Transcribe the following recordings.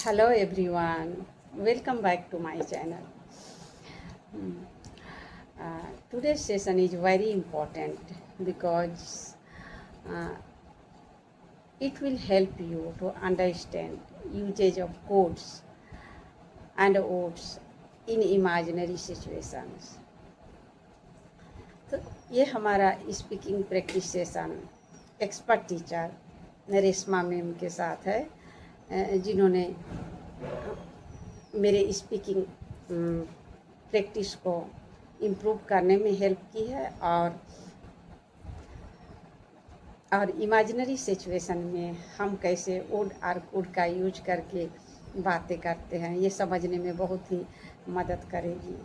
Hello everyone, welcome back to my channel. Today's session is very important because uh, it will help you to understand usage of codes and words in imaginary situations. तो ये हमारा speaking practice session expert teacher Reshma ma'am के साथ है, जिन्होंने मेरे speaking practice को improve करने में हेल्प की है और इमेजिनरी सिचुएशन में हम कैसे वुड और कुड का यूज करके बातें करते हैं ये समझने में बहुत ही मदद करेगी।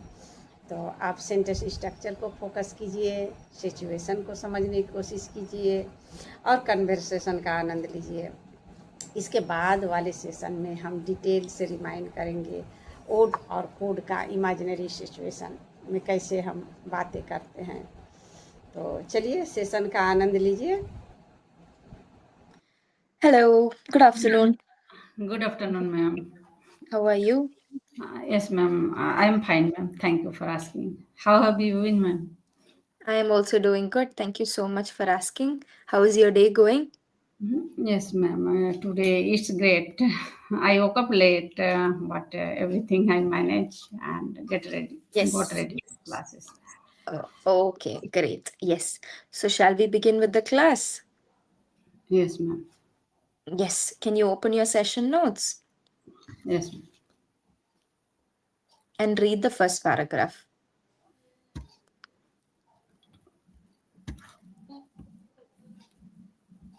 तो आप सेंटेंस स्ट्रक्चर को फोकस कीजिए, सिचुएशन को समझने की कोशिश कीजिए और कन्वर्सेशन का आनंद लीजिए। इसके बाद वाले सेशन में हम डिटेल से रिमाइंड करेंगे वुड और कुड का इमेजिनरी सिचुएशन में कैसे हम बातें करते हैं। तो चलिए सेशन का आनंद लीजिए। Hello, good afternoon. Good afternoon, ma'am. How are you? Yes, ma'am. I'm fine, ma'am. Thank you for asking. How have you been, ma'am? I am also doing good. Thank you so much for asking. How is your day going? Yes, ma'am. Today it's great. I woke up late, but everything I manage and got Yes. ready for classes. Oh, okay, great. Yes. So, shall we begin with the class? Yes, ma'am. Yes. Can you open your session notes Yes, ma'am. and read the first paragraph?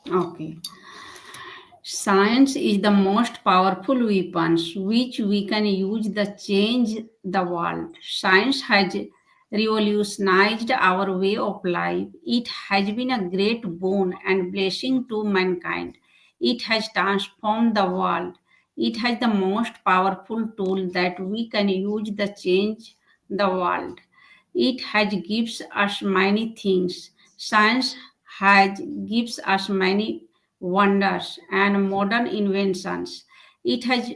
Okay. Science is the most powerful weapons which we can use to change the world. Science has revolutionized our way of life. It has been a great boon and blessing to mankind. It has transformed the world. It has the most powerful tool that we can use to change the world. It has gives us many things. Science has gives us many wonders and modern inventions. It has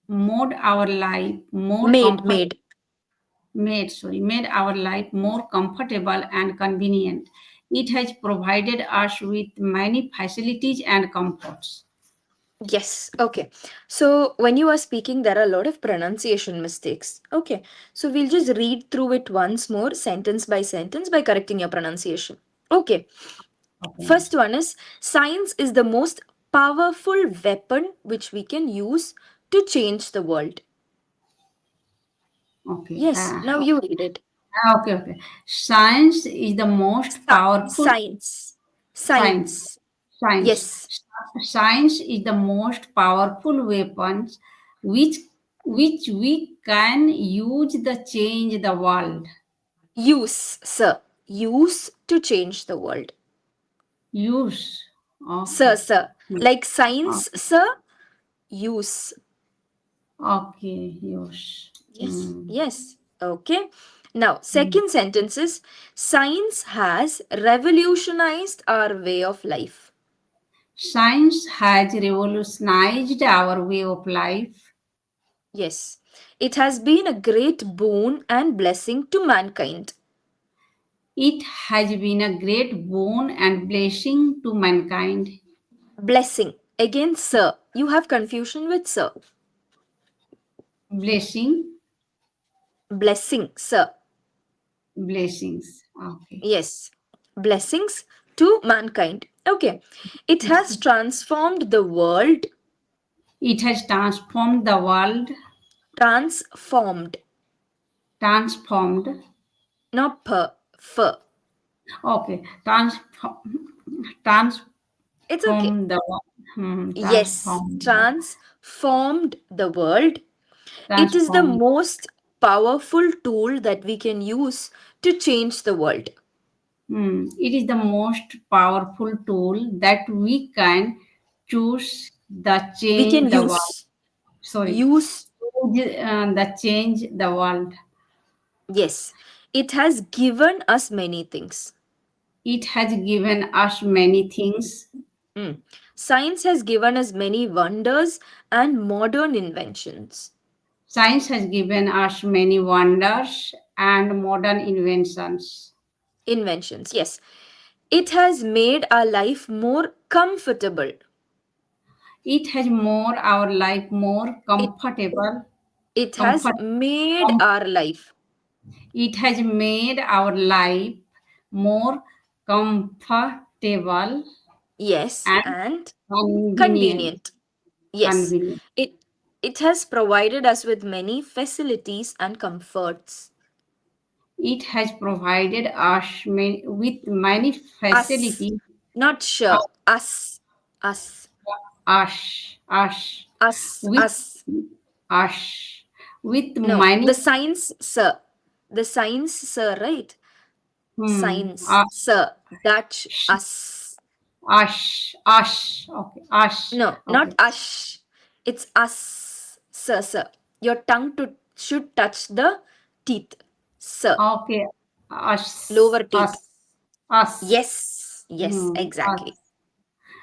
made our life more Made, comfort made. made our life more comfortable and convenient. It has provided us with many facilities and comforts. Yes. Okay. So, when you are speaking, there are a lot of pronunciation mistakes. Okay. So, we'll just read through it once more, sentence by correcting your pronunciation. Okay. Okay. First one is science is the most powerful weapon which we can use to change the world. Okay. Yes, now you read it. Okay. Science is the most powerful Science. science. Science. Science. Yes. Science is the most powerful weapons which we can use to change the world. Use, sir. Use to change the world. Use. Sir, Okay. sir. Like O- science, sir. Use. Okay. Use. Yes. Yes. Okay. Now, second sentence is science has revolutionized our way of life. Science has revolutionized our way of life. Yes, it has been a great boon and blessing to mankind. It has been a great boon and blessing to mankind. Blessing. Again, sir. You have confusion with sir. Blessing. Blessing, sir. Blessings. Okay. Yes. Blessings to mankind. Okay. It has transformed the world. It has transformed the world. Transformed. Transformed. Not per. Fur. Okay. It's okay. Transform the Yes. Transformed the world. It is the transform. most powerful tool that we can use to change the world. It is the most powerful tool that we can choose the We can change the world. use. Sorry, Use. the change the world. Yes. It has given us many things. It has given us many things. Mm. Science has given us many wonders and modern inventions. Science has given us many wonders and modern inventions. Inventions, yes. It has made our life more comfortable. It has more our life more It comfortable. it has Comfort. made com- our life, It has made our life more comfortable yes, and and convenient. convenient. Yes. Convenient. It it has provided us with many facilities and comforts. It has provided us with many Us, facilities. not sure. Us. Us with Us. us with No, many the science, sir. The science, sir, right? hmm, Science, sir. Dutch, sh- us. us okay us No, okay not us. It's us, sir, sir. Your tongue should touch the teeth, sir. okay Lower us teeth. us Yes, us exactly.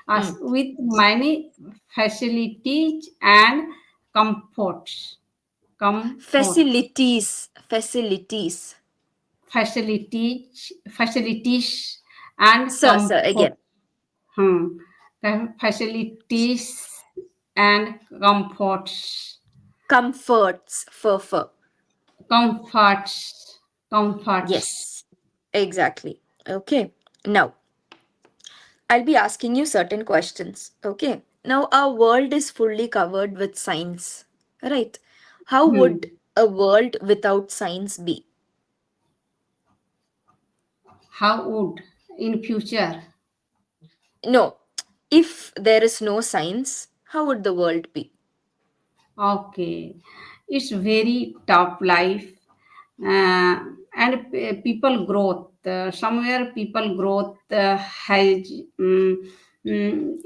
us Mm. with many facilities and comforts comfort Facilities. facilities and Sir, comfort. again. Hmm. The facilities and comforts. Comforts, fur. Comforts. Comforts. Yes, exactly. Okay. Now, I'll be asking you certain questions. Okay. Now, our world is fully covered with science. Right. How would Hmm. a world without science be? How would in future? No. If there is no science, how would the world be? Okay. It's very tough life. And people growth. Somewhere people growth has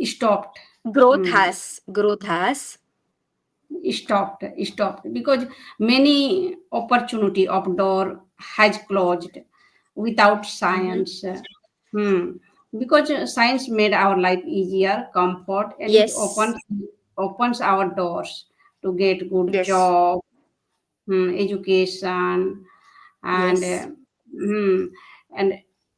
stopped. Mm, Growth has. stopped because many opportunity outdoor has closed without Mm-hmm. science. Hmm. Because science made our life easier, comfort, and it Yes. opens our doors to get good Yes. job, education, and Yes. hmm, and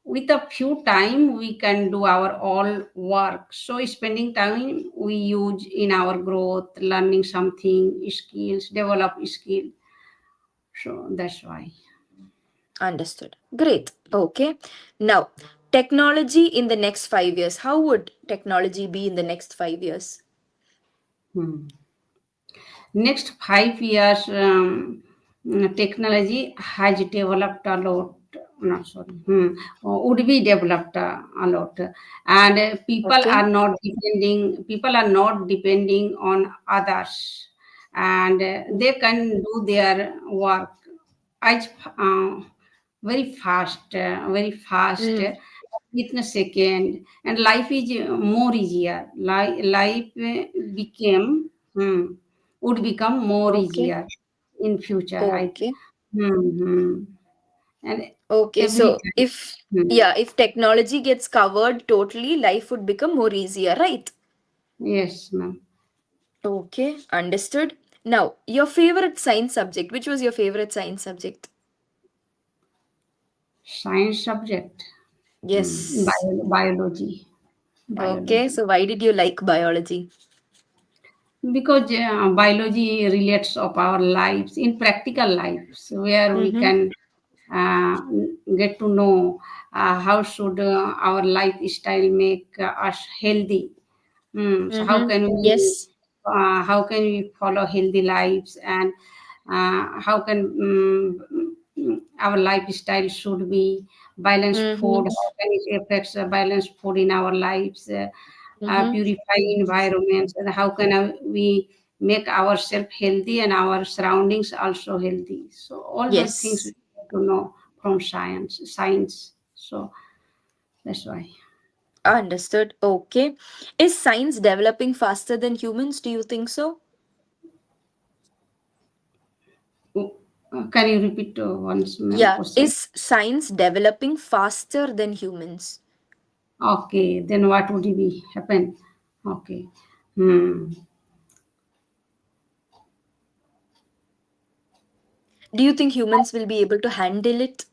with a few time we can do our all work. So spending time we use in our growth, learning something, skills, develop skill. So that's why. Understood. Great. Okay. Now, technology in the next 5 years. How would technology be in the next 5 years? Hmm. Next 5 years, technology has developed a lot. Not sorry, would be developed a lot, and people Okay. are not depending. People are not depending on others, and they can do their work as very fast, Mm. within a second, and life is more easier. Life became would become more Okay. easier in future. Okay. Hmm and Okay. every So time. if yeah, if technology gets covered totally, life would become more easier, right? Yes, ma'am. Okay. Understood. Now, your favorite science subject. Which was your favorite science subject? Science subject, Yes. biology, Okay. biology. So why did you like biology? Because biology relates of our lives in practical lives where we Mm-hmm. can uh, get to know how should our lifestyle make us healthy. So Mm-hmm. Yes. how can we follow healthy lives, and how can our lifestyle should be balanced food, Mm-hmm. how can it affects balanced food in our lives, Mm-hmm. purify environments, and how can we make ourselves healthy and our surroundings also healthy. So all those things we Yes. have to know from science. So that's why. Understood. Okay. Is science developing faster than humans? Do you think so? Can you repeat once, ma'am, Yeah. question? Is science developing faster than humans? Okay, then what would be happen? Okay. Hmm. Do you think humans will be able to handle it?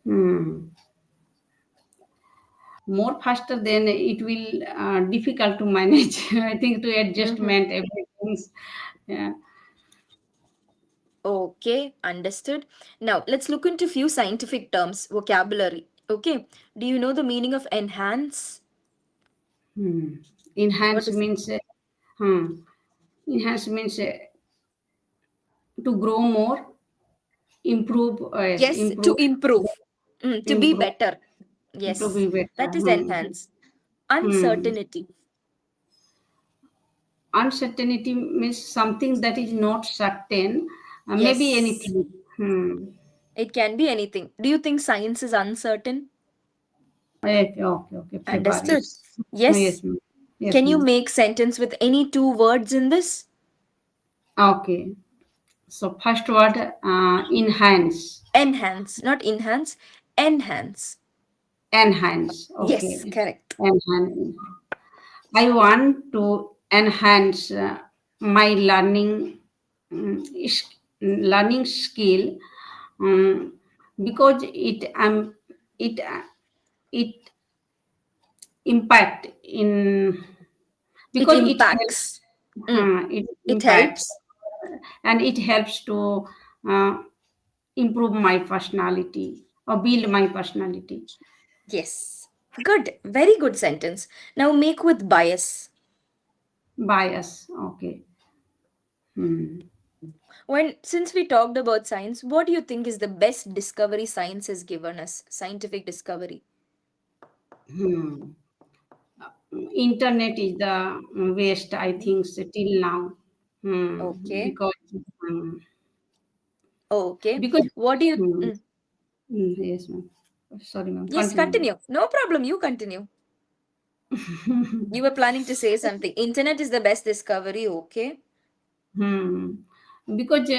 Hmm. More faster, then it will difficult to manage. I think to Mm-hmm. adjustment everything. Yeah. Okay, understood. Now, let's look into few scientific terms, vocabulary. Okay, do you know the meaning of enhance? Hmm. What Enhance is it? means enhance means to grow more, improve. Yes, Yes, to improve, improve, to be improve, better. to Yes, be better. that is enhance. Hmm. Uncertainty. Uncertainty means something that is not certain. Maybe Yes, anything. Hmm. it can be anything. Do you think science is uncertain? Okay, okay, okay. Paper Understood. is. Yes. Yes, ma'am. Yes, Can you ma'am. make sentence with any two words in this? Okay. So first word, enhance. Enhance, not enhance, enhance. Enhance. Yes, Okay. correct. Enhance. I want to enhance my learning skill, um, because it it impact in, It because it helps, impacts. Mm. it It impacts, helps. and it helps to uh, improve my personality or build my personality. Yes. Good. Very good sentence. Now make with bias. Bias. Okay. Hmm. When since we talked about science, what do you think is the best discovery science has given us? Scientific discovery. Hmm. Internet is the waste, I think, so till now. Hmm. Okay. Because hmm, Okay. because What do you hmm, yes, ma'am. Sorry, ma'am. Yes, Continue, ma'am. continue. No problem. You continue. You were planning to say something. Internet is the best discovery. Okay. Hmm. Because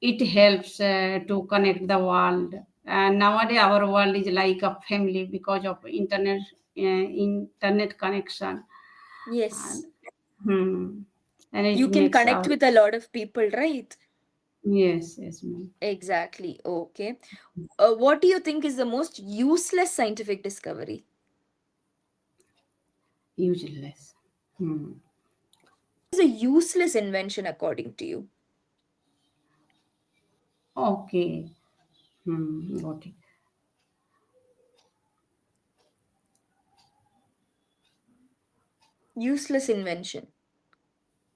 it helps to connect the world. And nowadays, our world is like a family because of internet connection. And, Yes. hmm. And it You can makes connect our, with a lot of people, right? yes, yes, ma'am. Exactly. Okay. What do you think is the most useless scientific discovery? Useless. Hmm. Is a useless invention according to you? Okay. Hmm. Got it. Useless invention.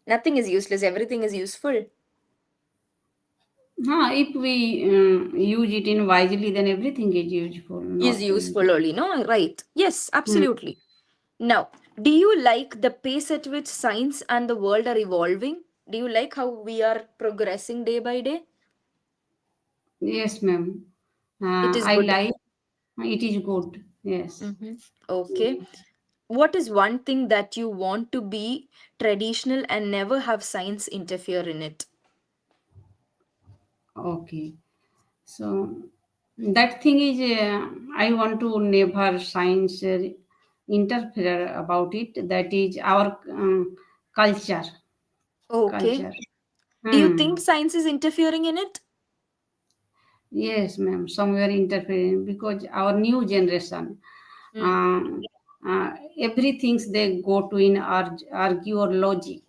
Nothing is useless. Everything is useful. If we use it in wisely, then everything is useful. Is Not useful only. No, right. Yes, hmm. absolutely. Now, do you like the pace at which science and the world are evolving? Do you like how we are progressing day by day? Yes, ma'am. It is I good. like. It is good. Yes. Mm-hmm. Okay. What is one thing that you want to be traditional and never have science interfere in it? Okay. So that thing is, I want to never science interfere about it. That is our culture. Okay. Culture. Do you think Hmm. science is interfering in it? Yes, ma'am. Somewhere interfering because our new generation, Hmm. um, everything they go to in argue or logic.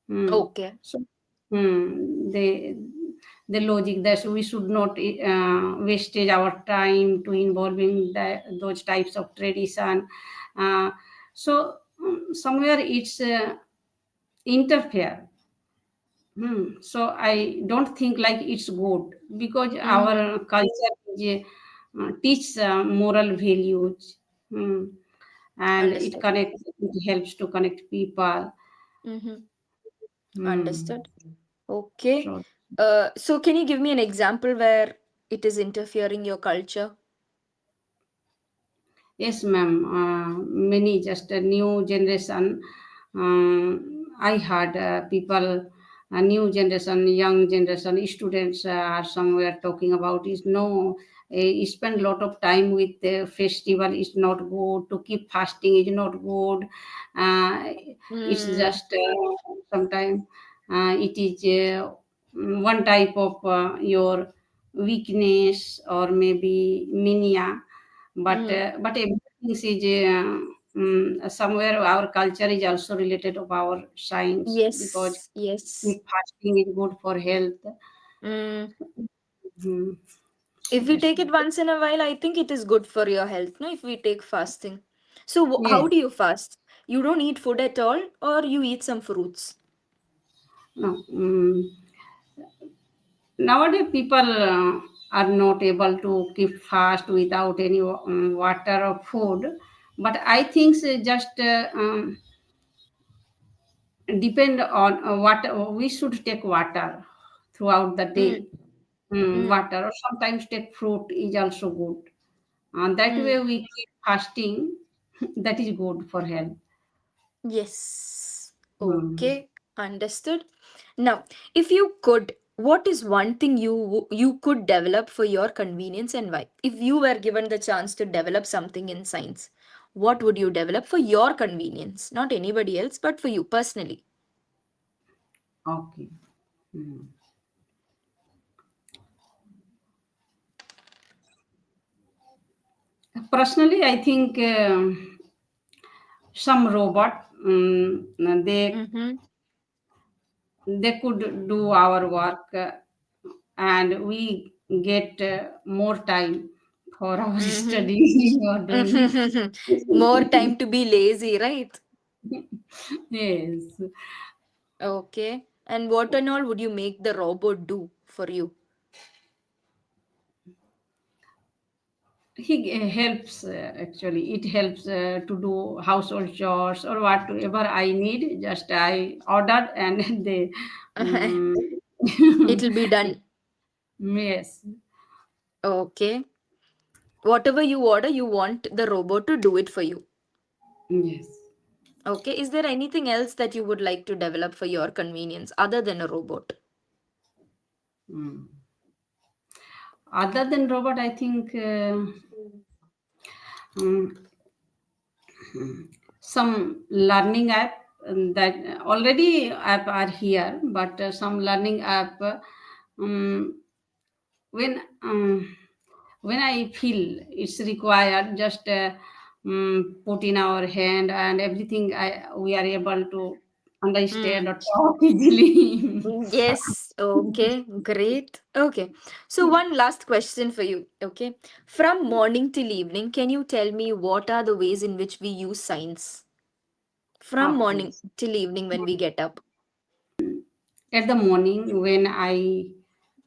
Hmm. Okay. So, they the logic that we should not wastage our time to involving those types of tradition. Uh, so somewhere it's interfere. So I don't think like it's good because Mm-hmm. our culture is, teach moral values, and it Understood. connects. It helps to connect people. Mm-hmm. Hmm. Understood. Okay. So So can you give me an example where it is interfering your culture? yes, ma'am. Many just a new generation. I heard people, a new generation, young generation, students are somewhere talking about is no. spend a lot of time with the festival is not good. To keep fasting is not good. Uh, it's Mm, just sometimes it is one type of your weakness or maybe mania, mm. but everything is somewhere our culture is also related of our science because Yes, yes. fasting is good for health. Mm. Mm. If we Yes. take it once in a while, I think it is good for your health, no? If we take fasting. So, how Yes. do you fast? You don't eat food at all, or you eat some fruits? No. Nowadays, people are not able to keep fast without any water or food. But I think just depend on what we should take water throughout the Mm, day. mm, Water or sometimes take fruit is also good. And that mm. way we keep fasting. That is good for health. Yes. Mm. Okay, understood. Now, if you could, what is one thing you could develop for your convenience and why? If you were given the chance to develop something in science, what would you develop for your convenience? Not anybody else, but for you personally. Okay. Mm. Personally, I think some robot Mm-hmm. they could do our work and we get more time for our study or doing. Mm-hmm. More time to be lazy, right? Yes, Okay. And what and all would you make the robot do for you? he helps actually. It helps to do household chores or whatever I need. Just I order and they. Um, It'll be done. yes, Okay. Whatever you order, you want the robot to do it for you. yes. Okay. Is there anything else that you would like to develop for your convenience other than a robot? Mm. Other than robot, I think um, some learning app that already app are here, but some learning app um, when when I feel it's required, just put in our hand and everything. We are able to understand Hmm. or talk easily. Yes. Okay. Great. Okay. So, one last question for you. Okay. From morning till evening, can you tell me what are the ways in which we use science? From Okay. morning till evening when we get up. At the morning when I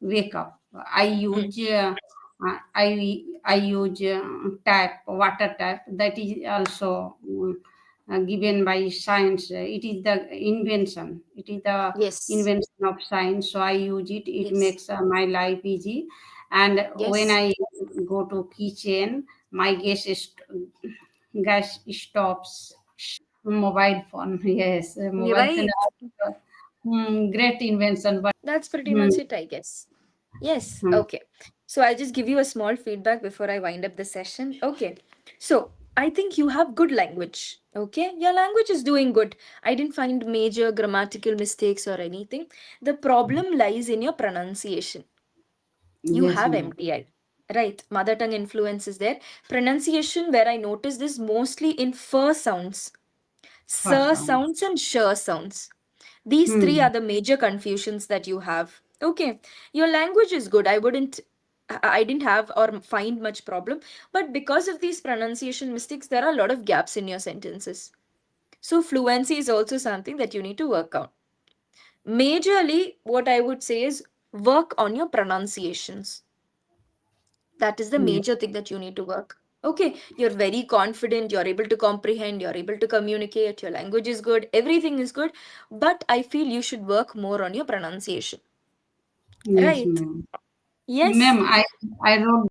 wake up, I Mm. use I use tap water tap that is also given by science. It is the invention. It is the Yes. invention of science. So I use it. It Yes. makes my life easy. And when Yes. I go to kitchen, my gas stops. Mobile phone, yes, mobile phone. Right. Great invention, but That's pretty hmm, much it, I guess. Yes. hmm, Okay. So I'll just give you a small feedback before I wind up the session. Okay. So I think you have good language. Okay. Your language is doing good. I didn't find major grammatical mistakes or anything. The problem lies in your pronunciation. You yes, have ma'am. MTI. Right. Mother tongue influence is there. Pronunciation, where I noticed this mostly in sounds, First sound. sounds, and sounds. These three Hmm. are the major confusions that you have. Okay, your language is good. I didn't have or find much problem, but because of these pronunciation mistakes, there are a lot of gaps in your sentences. So fluency is also something that you need to work on. Majorly, what I would say is work on your pronunciations. That is the Yeah. major thing that you need to work. Okay, you're very confident, you're able to comprehend, you're able to communicate, your language is good, everything is good, but I feel you should work more on your pronunciation. Yes, Right? ma'am. Yes. Ma'am, I wrote